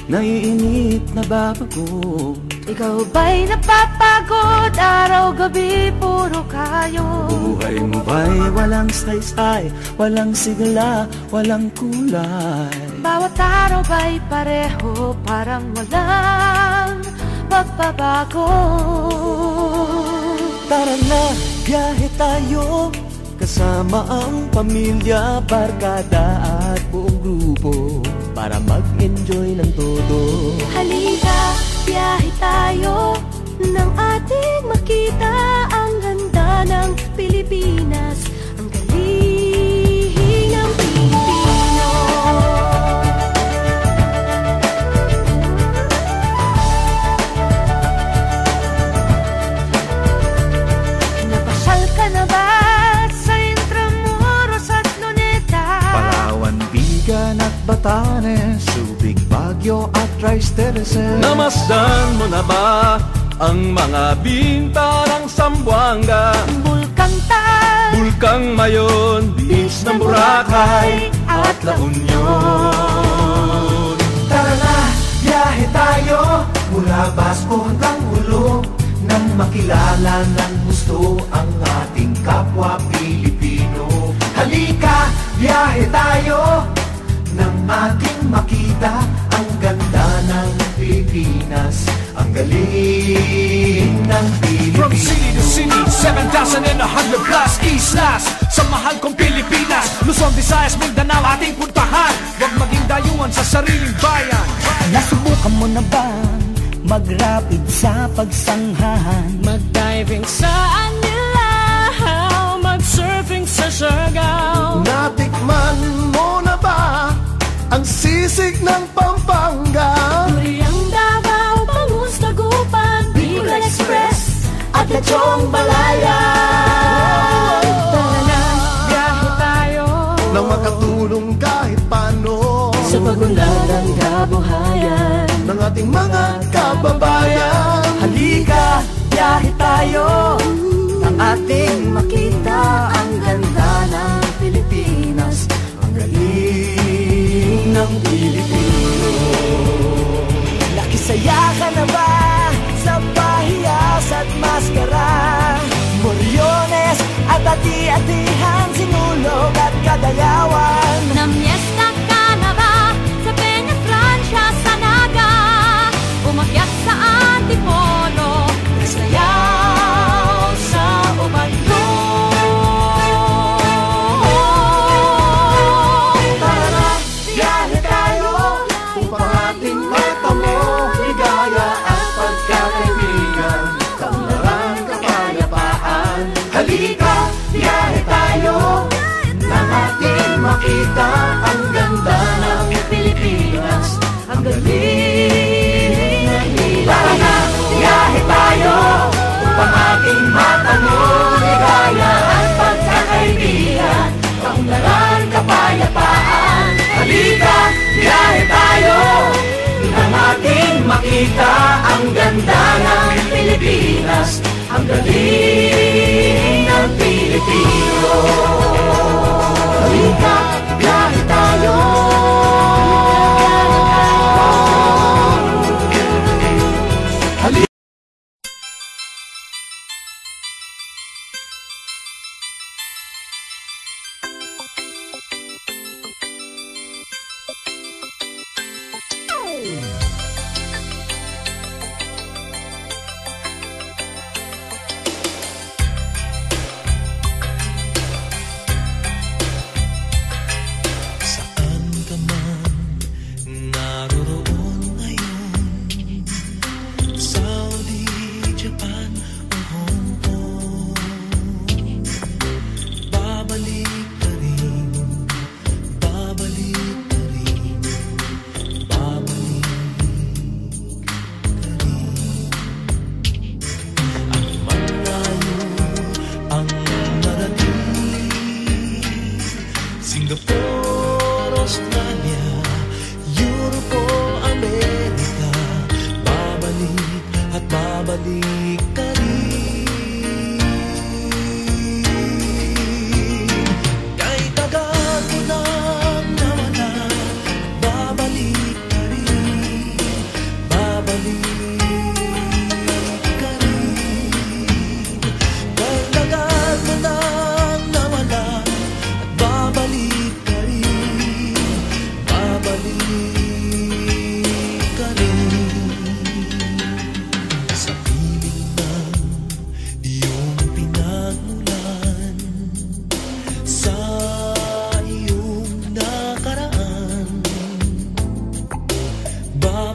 Naiinip, nababagot. Ikaw ba'y napapagod? Araw-gabi, puro kayo. Buhay mo ba'y walang saysay, walang sigla, walang kulay? Bawat araw ba'y pareho, parang walang pagbabago? Tara na, Biyahe tayo, kasama ang pamilya, barkada at buong grupo, para mag-enjoy ng todo. Halika, biyahe tayo, nang ating makita ang ganda ng Pilipinas, ang galing ng Pilipino. Napasyal ka na ba sa Intramuros at Luneta? Palawan, Bigan at Batanes, Subic, Baguio at Rice Terraces. Namasdan mo na ba ang mga bintarang Zamboanga, Bulkang Tal, Bulkang Mayon, Beach ng Boracay at La Union? Tara na, biyahe tayo, mula Basco hanggang Ulo, nang makilala ng gusto ang ating kapwa Pilipino. Halika, biyahe tayo, nang ating makita ang ganda ng Pilipinas, ang galing ng Pilipinas. From city to city, 7,100 plus islas, sa mahal kong Pilipinas, Luzon, Visayas, Mindanao ating puntahan. Huwag maging dayuhan sa sariling bayan. Nasubukan mo na ba mag-rapid sa pagsanghahan? mag-diving sa Anilaw, mag-surfing sa Siargao. Natikman mo na ba ang sisig ng Pampanga? Duriang Davao, Bangus, Tagupan, Bicol Express at Lechong Balaya. Tara na, biyahe tayo, Nang makatulong kahit paano sa pagunlad ng kabuhayan ng ating mga kababayan. Halika, biyahe tayo, nang ating makita ang ganda ng Pilipinas, ang galing ng Pilipino. Nakisaya ka na ba sa Pahiyas at Mascara, Moriones at Ati-Atihan, Sinulog at Cagayawan? Namiesta ka na ba sa Peña Francia, sa Naga? Umakyat sa Antipolo, nasayaw sa Ubando. Tara na, biyahe tayo, upang ating matamo ligaya at pagkakaibigan, kaunlaran, kapayapaan. Halika, biyahe tayo, nang ating makita ang ganda ng Pilipinas, ang galing ng Pilipinas. Tara na, biyahe tayo, upang ating matamo ligaya at pagkakaibigan, kaunlaran, kapayapaan. Halika, biyahe tayo, nang ating makita ang ganda ng Pilipinas, ang galing ng Pilipino. Halika, biyahe tayo. Halika.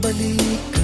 balik